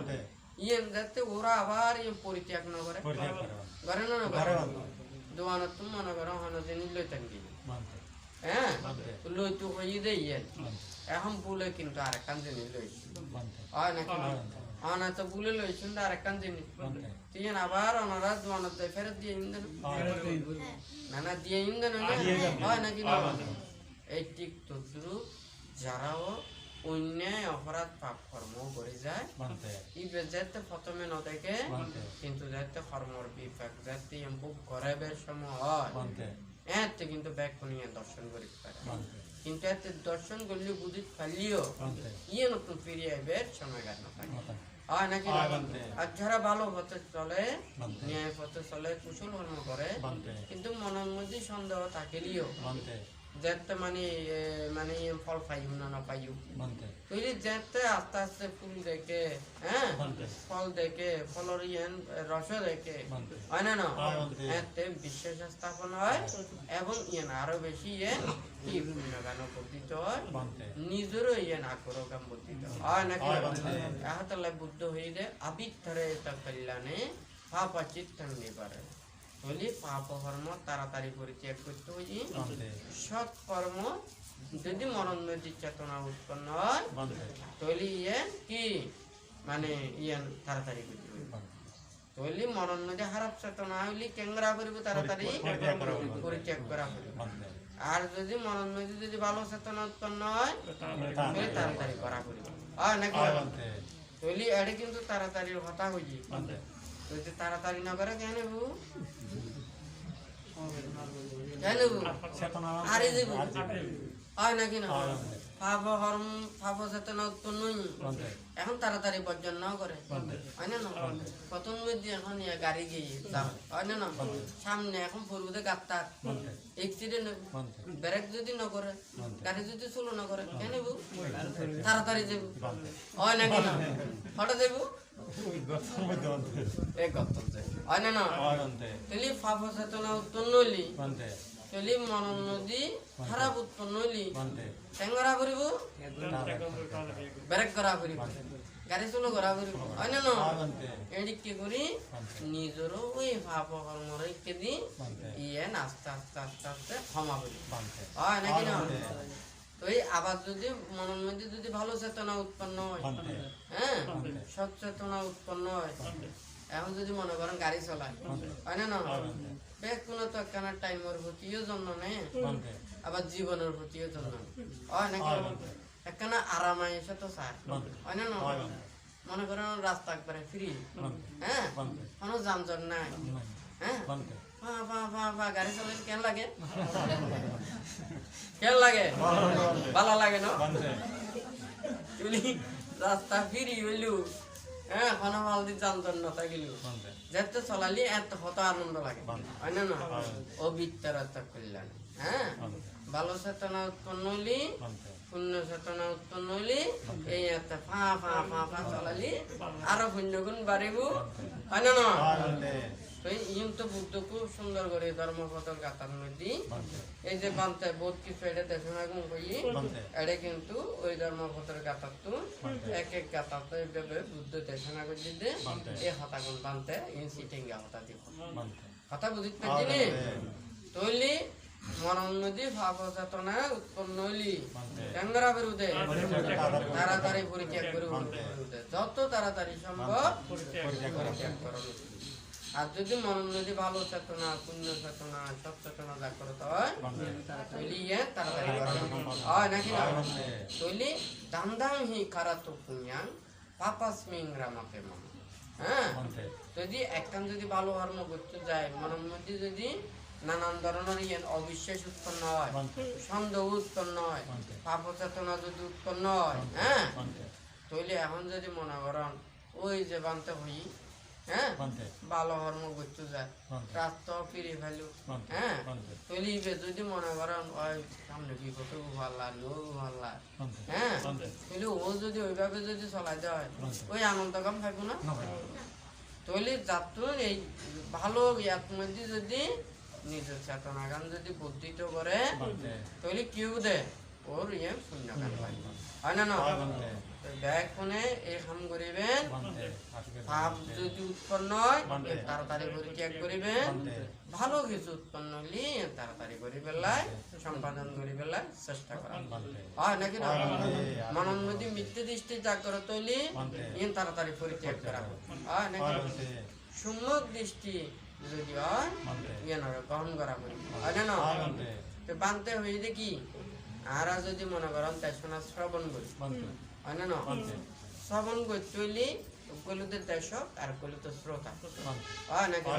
ইয়েন যাতে ওরা আবার পরিত্যাগ না করে করে না দোয়ানো তুমি মনে করো হন যে নিলই থাকি হ্যাঁ লইতো হয়ে দিয়ে এখন বলে কিন্তু আরেকখান জিনিস লইছি হয় নাকি না তো বলে লইছেন আরেকখান জিনিস তুই আবার ওনারা দোয়ানোর দেয় ফেরত দিয়ে ইন্দেন না দিয়ে ইন্দেন হয় নাকি না এই ঠিক তদ্রুপ যারাও অন্যায় অপরাধ পাপ কর্ম করে যায় ইবে যাতে প্রথমে ন দেখে কিন্তু যাতে কর্মর বিপাক যাতে বুক করাইবার সময় হয় এতে কিন্তু ব্যাগ নিয়ে দর্শন করিতে পারে কিন্তু এতে দর্শন করলে বুঝিতে পারলিও ইয়ে নতুন ফিরিয়ে আইবার সময় গাছ না থাকে হয় নাকি আর যারা ভালো পথে চলে ন্যায় পথে চলে কুশল কর্ম করে কিন্তু মনের মধ্যে সন্দেহ থাকিলেও যেতে মানে ফল পাইও না পাইও তুই যেতে আস্তে আস্তে ফুল দেখে হ্যাঁ ফল দেখে ফলর রস দেখে হয় না এতে বিশ্বাস স্থাপন হয় এবং ইয়েন আরো বেশি কি গান বর্ধিত হয় নিজেরও ইয়েন আগ্রহগাম বর্ধিত হয় নাকি এহাতলে বুদ্ধ হয়ে যায় আবিত্তরে কল্যাণে পাপা চিত্তন নিবারে বলি পাপ কর্ম তাড়াতাড়ি পরিত্যাগ করতে হই সৎ কর্ম যদি মরণ নদীর চেতনা উৎপন্ন হয় তাহলে কি মানে তাড়াতাড়ি করতে হই তাহলে মরণ নদী খারাপ চেতনা হইলে কেংরা করিব তাড়াতাড়ি পরিত্যাগ করা হইব আর যদি মরণ নদী যদি ভালো চেতনা উৎপন্ন হয় তাহলে তাড়াতাড়ি করা করিব হয় নাকি তাহলে এটা কিন্তু তাড়াতাড়ির কথা হইজি যদি তাড়াতাড়ি না করে কেন হারি যাব হয় নাকি না পাপ কর্ম পাপ চেতনা উৎপন্ন এখন তাড়াতাড়ি বর্জন না করে হয় না প্রথম এখন গাড়ি গিয়ে হয় না সামনে এখন পূর্বতে গাত্তার এক্সিডেন্ট ব্রেক যদি না করে গাড়ি যদি স্লো না করে কেন তাড়াতাড়ি যাব হয় নাকি না হঠাৎ যাব পাপ চেতনা উৎপন্ন হইলি তাহলে মরণ নদী খারাপ উৎপন্ন হইলি টেঙ্গরা করিব ব্রেক করা করিব গাড়ি চলো করা করিব হয় না এদিক কি করি নিজেরও ওই পাপ কর্মর দি ইয়ে আস্তে আস্তে আস্তে আস্তে ক্ষমা করি হয় নাকি না ওই আবার যদি মনের মধ্যে যদি ভালো চেতনা উৎপন্ন হয় হ্যাঁ সৎ চেতনা উৎপন্ন হয় এখন যদি মনে করেন গাড়ি চলায় হয় না কোনো তো একখানা টাইমের প্রতিও জন্য নেই আবার জীবনের প্রতিও জন্য হয় নাকি একখানা আরাম এসে তো স্যার হয় না মনে করেন রাস্তা একবারে ফ্রি হ্যাঁ কোনো যানজট নাই হ্যাঁ গাড়ি চালাইলে কেন লাগে কেন লাগে ভালো লাগে না রাস্তা ফিরি হইলু হ্যাঁ কোনো ভাল দি যানজট না থাকিল যেতে চলালি এত কত আনন্দ লাগে হয় না অবিত্তর কল্যাণ হ্যাঁ ভালো চেতনা উৎপন্ন হইলি পুণ্য চেতনা উৎপন্ন হইলি এই এতে ফা ফা ফা ফা চলালি আরো পুণ্য গুণ বাড়িব হয় না তো বুদ্ধ খুব সুন্দর করে ধর্মপথের গাথার মধ্যে এই যে বান্তে বহুত কিছু এটা দেশনা গুণ করি এটা কিন্তু ওই ধর্মপথের গাথার তো এক এক গাথাতে এইভাবে বুদ্ধ দেশনা করে দিতে এই হতাগুণ বান্তে সিটিংগা হতা দিব কথা বুঝিতে পারছি নি তৈলি মরণ নদী ভাব চেতনা উৎপন্ন হইলি টেঙ্গরা বেরুদে তাড়াতাড়ি পরিত্যাগ করে যত তাড়াতাড়ি সম্ভব পরিত্যাগ করা আর যদি মরণ নদী ভালো চেতনা পুণ্য চেতনা সব চেতনা জাগ্রত হয় তৈলি তাড়াতাড়ি হয় নাকি না তৈলি দাম হি খারাপ পুণ্যাং পাপাস্মিং রামাপে মন হ্যাঁ যদি একখান যদি ভালো কর্ম করতে যায় মনের মধ্যে যদি নানান ধরনের অবিশ্বাস উৎপন্ন হয় সন্দেহ উৎপন্ন হয় পাপ চেতনা যদি উৎপন্ন হয় হ্যাঁ তৈলি এখন যদি মনে করেন ওই যে বানতে হই হ্যাঁ ভালো কর্ম করতে যায় রাস্তা ফিরে ফেলু হ্যাঁ তৈলি যদি মনে করেন ওই সামনে বিপদ ভাল্লা লো ভাল্লা হ্যাঁ তৈলি ও যদি ওইভাবে যদি চলাই দেয় ওই আনন্দ কম থাকবো না তৈলি যাতুন এই ভালো ইয়ার মধ্যে যদি নিজের চেতনা গান যদি বুদ্ধিত করে তাহলে কেউ দে ওর শূন্য কান পাই হয় না ব্যাগ কোনে এই কাম করিবেন পাপ যদি উৎপন্ন হয় তাড়াতাড়ি পরিত্যাগ করিবেন ভালো কিছু উৎপন্ন হলে তাড়াতাড়ি করি বেলায় সম্পাদন করি বেলায় চেষ্টা করা হয় নাকি না মনের মধ্যে মিথ্যে দৃষ্টি জাগ্রত হইলে তাড়াতাড়ি পরিত্যাগ করা হয় নাকি সম্যক দৃষ্টি যদি হয় গ্রহণ করা করি হয় না তো বানতে হয়ে দেখি আর যদি মনে করেন তাই শোনা শ্রবণ করি হয় না শ্রবণ করতে হইলে কলিতে দর্শক আর কলিতে শ্রোতা হয় নাকি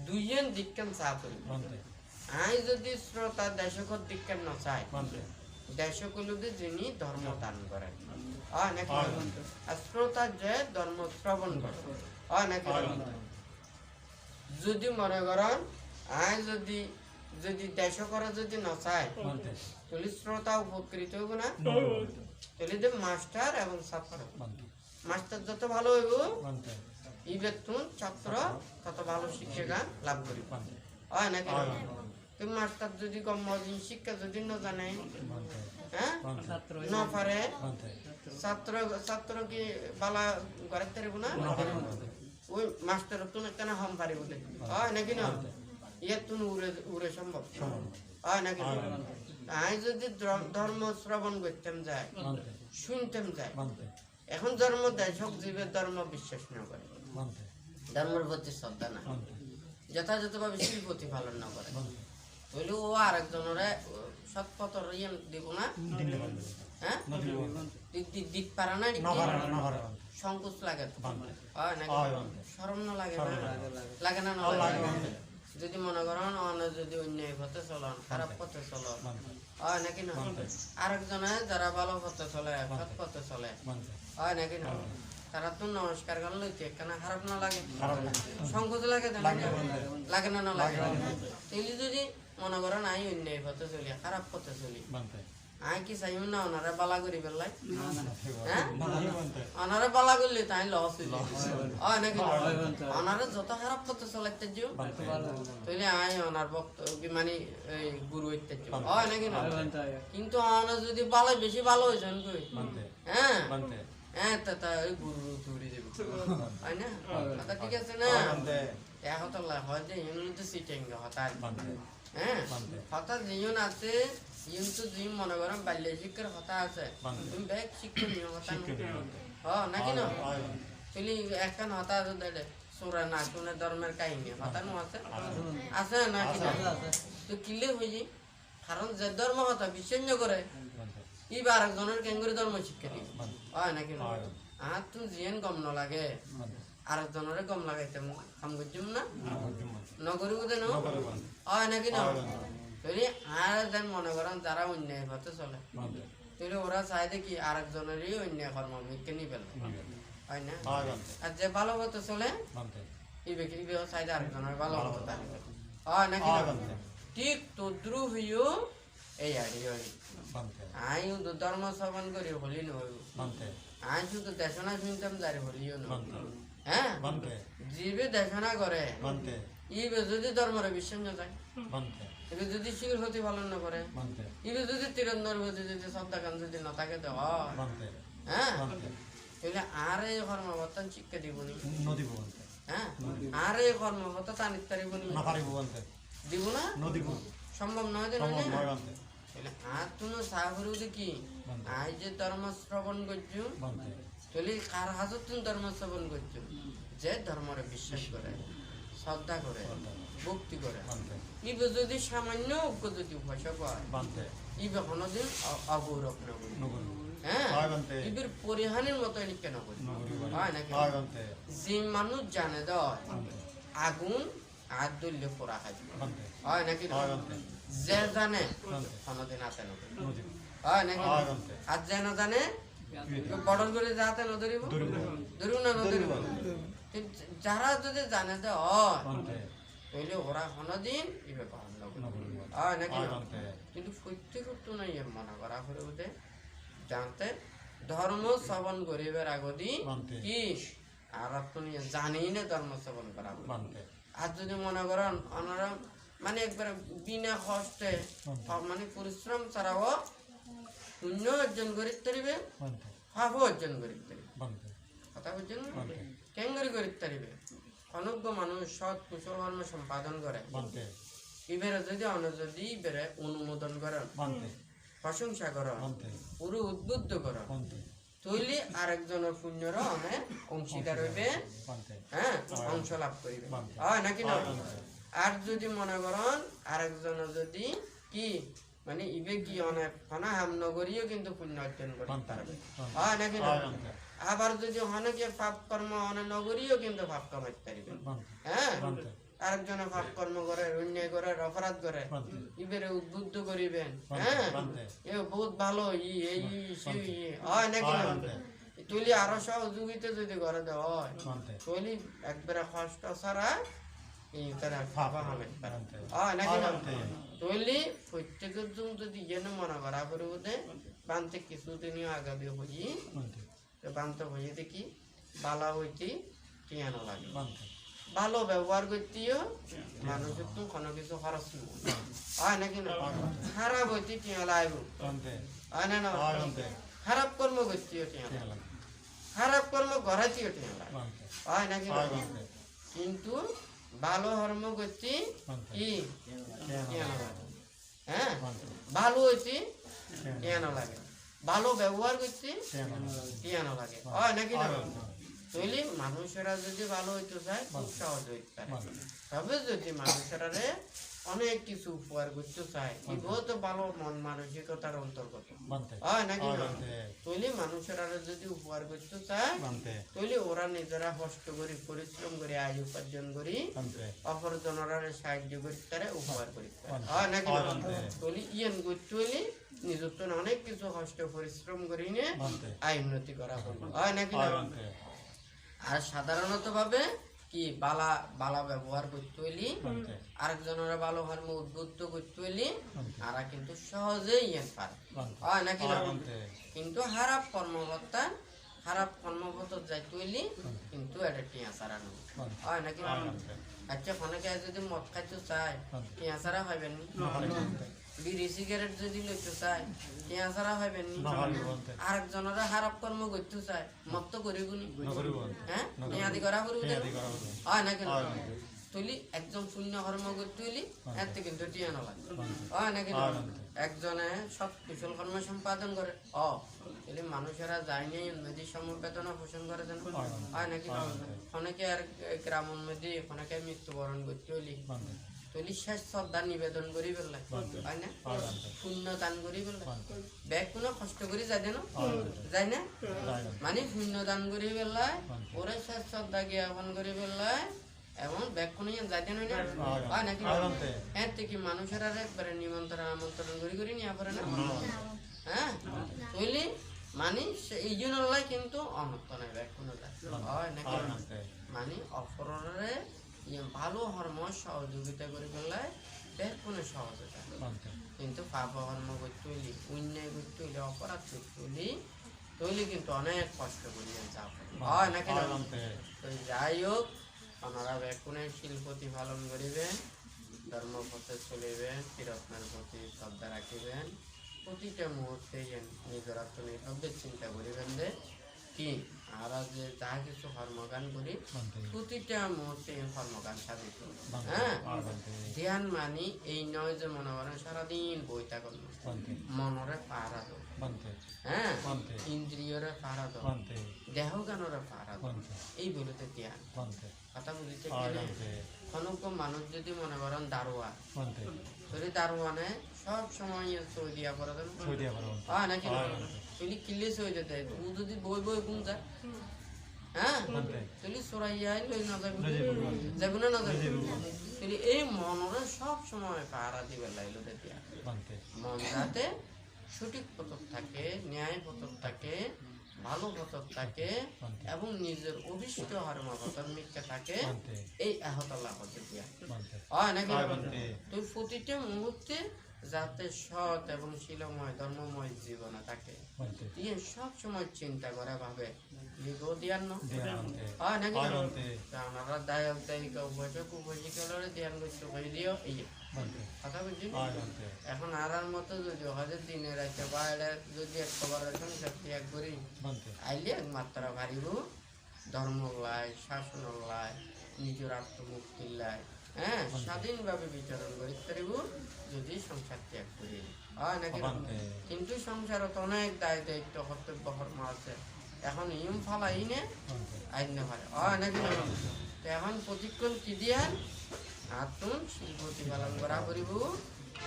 দুইজন দিককান চা করি আই যদি শ্রোতা দর্শকর দিককান না চাই দর্শক কলিতে যিনি ধর্ম দান করেন হয় নাকি আর শ্রোতা যে ধর্ম শ্রবণ করে হয় নাকি যদি মনে করেন আই যদি যদি দর্শকরা যদি না চায় তাহলে শ্রোতা উপকৃত হইব না তাহলে যে মাস্টার এবং ছাত্র মাস্টার যত ভালো হইব এই বেতন ছাত্র তত ভালো শিক্ষা লাভ করিব হয় নাকি তুমি মাস্টার যদি কম মদিন শিক্ষা যদি না জানে হ্যাঁ না পারে ছাত্র ছাত্র কি বালা ঘরে পারিব না ওই মাস্টার তুমি কেন হম পারিব হয় নাকি না ইয়ে তুমি উড়ে উড়ে সম্ভব হয় নাকি আমি যদি ধর্ম শ্রবণ করতাম যায় শুনতাম যায় এখন ধর্ম দেশক জীবের ধর্ম বিশ্বাস না করে ধর্মের প্রতি শ্রদ্ধা না যথাযথভাবে শিল প্রতিপালন না করে তাহলে ও আরেকজনের সৎপথ দিব না হ্যাঁ দিক পারা না সংকোচ লাগে হয় নাকি শরম না লাগে লাগে না যদি মনে করেন যদি অন্যায় পথে চলন খারাপ পথে চলন হয় নাকি না আরেকজনে যারা ভালো পথে চলে সৎ পথে চলে হয় নাকি না তারা তো নমস্কার গান লইতে কেন খারাপ না লাগে সংকোচ লাগে লাগে না লাগে তাইলে যদি মনে করেন আমি অন্যায় পথে চলি খারাপ পথে চলি আমি কি চাইব না ওনারা বালা করি পেলাই হ্যাঁ ওনারা বালা করলে তাই লস হয় নাকি ওনারা যত খারাপ পথে চলাইতে যাও তাহলে আমি ওনার বক্তব্য মানে গুরু হইতে হয় নাকি না কিন্তু ওনার যদি বালা বেশি ভালো হয়েছেন কই হ্যাঁ হ্যাঁ তা ওই গুরু ধরে দেব হয় না কথা ঠিক আছে না এখন তো হয় যে এমনি তো সিটিং হঠাৎ হ্যাঁ হঠাৎ যেজন আছে কিন্তু তুমি মনে করো বাল্য শিক্ষার কথা আছে তুমি ব্যাগ শিক্ষা নিও কথা নাকি না চলি একখান হতা আছে সোরা না শুনে ধর্মের কাহিনী হতানো আছে আছে নাকি না তো কিলে হইজি কারণ যে ধর্ম হতা বিশ্বাস করে ইবা আরেকজনের কেঙ্গুরি ধর্ম শিক্ষা দিই হয় নাকি না আর তুমি জিয়েন গম ন লাগে আরেকজনের গম লাগাইতে কাম করছিম না নগরিব দেন হয় নাকি না তাহলে আর যেন মনে করেন যারা অন্যায় পথে চলে তাহলে ওরা চাই দেখি আরেকজনেরই অন্যায় কর্ম মিথ্যে নিবেন হয় না আর যে ভালো পথে চলে ইবে চাই আরেকজনের ভালো পথে হয় নাকি ঠিক তদ্রু হইও এই আড়ি আই ধর্ম শ্রবণ করি হলি নইব আই শুধু দেশনা শুনতাম যারে হলিও নয় হ্যাঁ জীবে দেশনা করে ইবে যদি ধর্মের বিশ্বাস না যায় এবে যদি শিখর হতে পালন না করে এবে যদি তিরন্দর হতে যদি শ্রদ্ধা গান যদি না থাকে তো হ্যাঁ তাহলে আর এই কর্মবর্তন শিক্ষা দিব নি হ্যাঁ আর এই কর্মবর্তন টানিত পারিব নি দিব না সম্ভব নয় যে তাহলে আর তুমি সাহরু দেখি আই যে ধর্ম শ্রবণ করছো তাহলে কার হাজত তুমি ধর্ম শ্রবণ করছো যে ধর্মরে বিশ্বাস করে শ্রদ্ধা করে ভক্তি করে ইবে যদি সামান্য যদি উপাসক হয় ইবে কোনোদিন অগৌরব নগর হ্যাঁ ইবের পরিহানের মতো কেন করি হয় নাকি যে মানুষ জানে দেয় আগুন আর দল্য পোড়া খাইবে হয় নাকি যে জানে কোনোদিন আতে নদী হয় নাকি আর যে না জানে বড় করে যাতে নদরিব ধরিব না নদরিব যারা যদি জানে যে তাহলে ওরা কোনোদিন ইবে পালন হয় নাকি কিন্তু প্রত্যেক তো নাই মনে করা করে ওতে জানতে ধর্ম শ্রবণ করিবার আগদি কি আর আপনি জানি না ধর্ম শ্রবণ করা আর যদি মনে করেন ওনারা মানে একবার বিনা কষ্টে মানে পরিশ্রম ছাড়াও পুণ্য অর্জন করিতে পারিবে পাপ অর্জন করিতে পারিবে কথা বুঝছেন কেন করিতে পারিবে অনজ্ঞ মানুষ সৎ কুশল কর্ম সম্পাদন করে ইবেরে যদি যদি ইবেরে অনুমোদন করেন প্রশংসা করেন পুরো উদ্বুদ্ধ করেন তৈলি আরেকজনের পুণ্যর অনেক অংশীদার হইবে হ্যাঁ অংশ লাভ করিবে হয় নাকি না আর যদি মনে করেন আরেকজনের যদি কি মানে ইবে কি অনেক খানা হাম নগরীও কিন্তু পুণ্য অর্জন করতে পারবে হয় নাকি না আবার যদি অনেকে পাপ কর্ম অনেক নগরীও কিন্তু পাপ কামাইতে পারবে হ্যাঁ আরেকজনে পাপ কর্ম করে অন্যায় করে অপরাধ করে ইবেরে উদ্বুদ্ধ করিবেন হ্যাঁ এ বহুত ভালো এই হয় নাকি না তুলি আরো সহযোগিতা যদি করে দেওয়া হয় তুলি একবারে কষ্ট ছাড়া এই তারা ফাফা হবে হয় নাকি না তুলি প্রত্যেকের জন্য যদি ইয়ে মনে করা পরিবর্তে বানতে কিছুদিনই আগামী হই বানতে হয়ে দেখি বালা হইতে কেন লাগে ভালো ব্যবহার করতেও মানুষের তো কোনো কিছু খরচ হয় নাকি না খারাপ হইতে টিয়া লাগবে হয় না না খারাপ কর্ম করতেও টিয়া লাগে খারাপ কর্ম করাতেও টিয়া লাগে হয় নাকি না কিন্তু ভালো কর্ম করতে কি টিয়া লাগে হ্যাঁ ভালো হইতে টিয়া লাগে ভালো ব্যবহার করতে টিয়া লাগে হয় নাকি না তৈলি মানুষেরা যদি ভালো হইতে চায় খুব সহজ হইতে পারে তবে যদি মানুষেরা অনেক কিছু উপহার করতে চায় এগুলো তো ভালো মন মানসিকতার অন্তর্গত হয় নাকি তৈলি মানুষেরা যদি উপহার করতে চায় তৈলি ওরা নিজেরা কষ্ট করি পরিশ্রম করে আয় উপার্জন করি অপরজনরা সাহায্য করতে পারে উপহার করতে পারে হয় নাকি তৈলি ইয়েন করতে হইলে নিজত্ব অনেক কিছু কষ্ট পরিশ্রম করি নিয়ে আয় উন্নতি করা হয় নাকি আর সাধারণত ভাবে কি বালা বালা ব্যবহার করতে হইলি আরেকজনের ভালো কর্ম উদ্বুদ্ধ করতে হইলি আরা কিন্তু সহজেই ইয়েন পারে হয় নাকি কিন্তু খারাপ কর্মবত যাইতে হইলি কিন্তু এটা টিয়া ছাড়া নয় হয় নাকি আচ্ছা অনেকে যদি মদ খাইতে চায় টিয়া ছাড়া হইবেন বিড়ি সিগারেট যদি লইতে চায় টিয়া ছাড়া হইবেন আরেকজনের খারাপ কর্ম করতে চায় মত তো করিব নি হ্যাঁ নিয়াদি করা করব হয় নাকি তুলি একজন শূন্য কর্ম করতে হইলি এতে কিন্তু টিয়া না লাগে হয় নাকি একজনে সব কুশল কর্ম সম্পাদন করে তাহলে মানুষেরা যায়নি নদী সমবেদনা পোষণ করে দেন হয় নাকি অনেকে আর গ্রামের মধ্যে অনেকে মৃত্যুবরণ করতে হইলি তৈলি শেষ শ্রদ্ধা নিবেদন করি ফেললে হয় না শূন্য দান করি ফেললে ব্যাগ কোনো কষ্ট করি যায় না যায় না মানে শূন্য দান করি ফেললে ওরে শেষ শ্রদ্ধা জ্ঞাপন করি ফেললে এবং ব্যাগ কোনো যাইতে নয় না হয় নাকি এর থেকে মানুষের আর একবারে নিমন্ত্রণ আমন্ত্রণ করি নিয়ে পারে না হ্যাঁ তৈলি মানে এই জন্য কিন্তু অনর্থ নাই ব্যাগ কোনো হয় নাকি মানে অপরে ভালো কর্ম সহযোগিতা করে ফেললে বেশ কোনো সহজতা কিন্তু পাপ কর্ম করতে হইলি অন্যায় করতে হইলে অপরাধ করতে হইলি তৈলি কিন্তু অনেক কষ্ট করিয়ে যাব হয় নাকি তো যাই হোক আপনারা ব্যাকুণে শিল্প প্রতিপালন করিবেন ধর্মপথে চলিবেন চিরত্নের প্রতি শ্রদ্ধা রাখিবেন প্রতিটা মুহূর্তে নিজের আত্মনির্ভর চিন্তা করিবেন যে কি আমরা যে যা কিছু কর্মগান করি প্রতিটা মুহূর্তে কর্মগান সাধিত হ্যাঁ ধ্যান মানি এই নয় যে মনে করেন সারাদিন বইটা করল মনরে পাহারা দো হ্যাঁ ইন্দ্রিয়রে পাহারা দো দেহ গানরে পাহারা দো এই বলতে ধ্যান কথা বুঝতে অনেক মানুষ যদি মনে করেন দারোয়া যদি দারোয়ানে সব সময় সৌদিয়া করে দেন হয় নাকি তুলি কিল্লি সৌদি দেয় ও যদি বই বই গুম যায় হ্যাঁ তুলি সরাইয়া লই না যাবো না যাবো তুলি এই মনরে সব সময় পাহারা দিবে লাইলো দেখিয়া মন যাতে সঠিক পথক থাকে ন্যায় পথক থাকে ভালো পথক থাকে এবং নিজের অভিষ্ট হর্মপথর মিথ্যা থাকে এই আহতলা হতে দিয়া হয় নাকি তুই প্রতিটা মুহূর্তে যাতে সৎ এবং শিলময় ধর্মময় জীবনে থাকে দিয়ে সব সময় চিন্তা করে ভাবে লিগো দিয়ান হয় নাকি আমরা দায়ক দায়িকা উপযোগ উপযোগের ধ্যান করতে হয়ে দিও এই কথা বুঝছি এখন আর মতো যদি হজের দিনে রাখতে বাইরে যদি একবার সংসার ত্যাগ করি আইলে একমাত্র ভারিব ধর্ম লাই শাসন লাই নিজের আত্মমুক্তির লাই হ্যাঁ স্বাধীনভাবে বিচরণ করিতে পারিব যদি সংসার ত্যাগ করি হয় নাকি কিন্তু সংসারত অনেক দায় দায়িত্ব কর্তব্য কর্ম আছে এখন ইম ফালাই নে আইন না পারে হয় নাকি এখন প্রতিক্ষণ কি দিয়ে আতুন শিল্পতি পালন করা করিব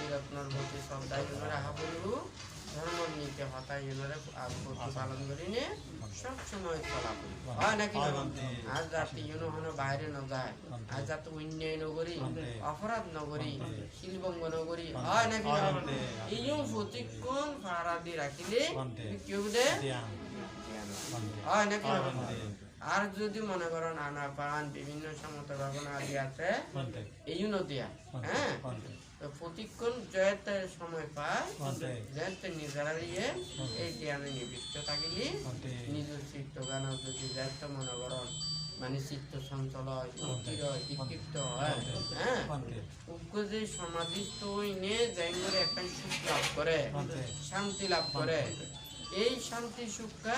রত্নর প্রতি শ্রদ্ধায় রাখা করিব ধর্ম নীতি হতাই পালন করি নে সব সময় চলা করি হয় নাকি আজ রাতে হন বাইরে ন যায় আজ যাতে অন্যায় নগরী অপরাধ নগরী শিলভঙ্গ নগরী হয় নাকি এই প্রতিক্ষণ ভাড়া দিয়ে রাখিলে কেউ দে হয় নাকি আর যদি মনে করো নানা পান বিভিন্ন সমত ভাবনা আদি আছে এই নদিয়া হ্যাঁ তো প্রতিক্ষণ জয়তে সময় পায় জয়তে নিজেরা দিয়ে এই জ্ঞানে নিবিষ্ট থাকিলে নিজের চিত্ত গান যদি জয়তে মনে করো মানে চিত্ত চঞ্চল হয় বিক্ষিপ্ত হয় হ্যাঁ যে সমাধিস্থ হইনে যাই করে একটা সুখ লাভ করে শান্তি লাভ করে এই শান্তি সুখটা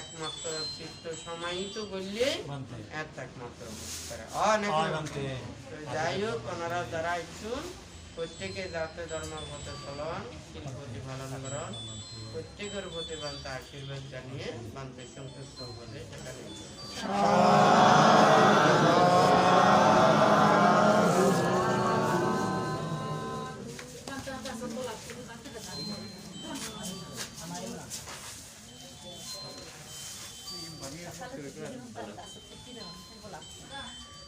একমাত্র চিত্ত সমাহিত করলে একমাত্র যাই হোক ওনারা যারা ইচ্ছুন প্রত্যেকে যাতে ধর্মের পথে চলন শিল্পতি পালন করন প্রত্যেকের প্রতি বান্তা আশীর্বাদ জানিয়ে বান্তে সংযুক্ত বলে সেখানে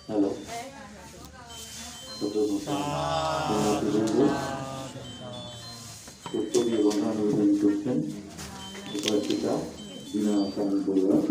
হ্যালো উত্তরীয় গণনা আবেদন করছেন উপাসিকা বিনা কারণ বললাম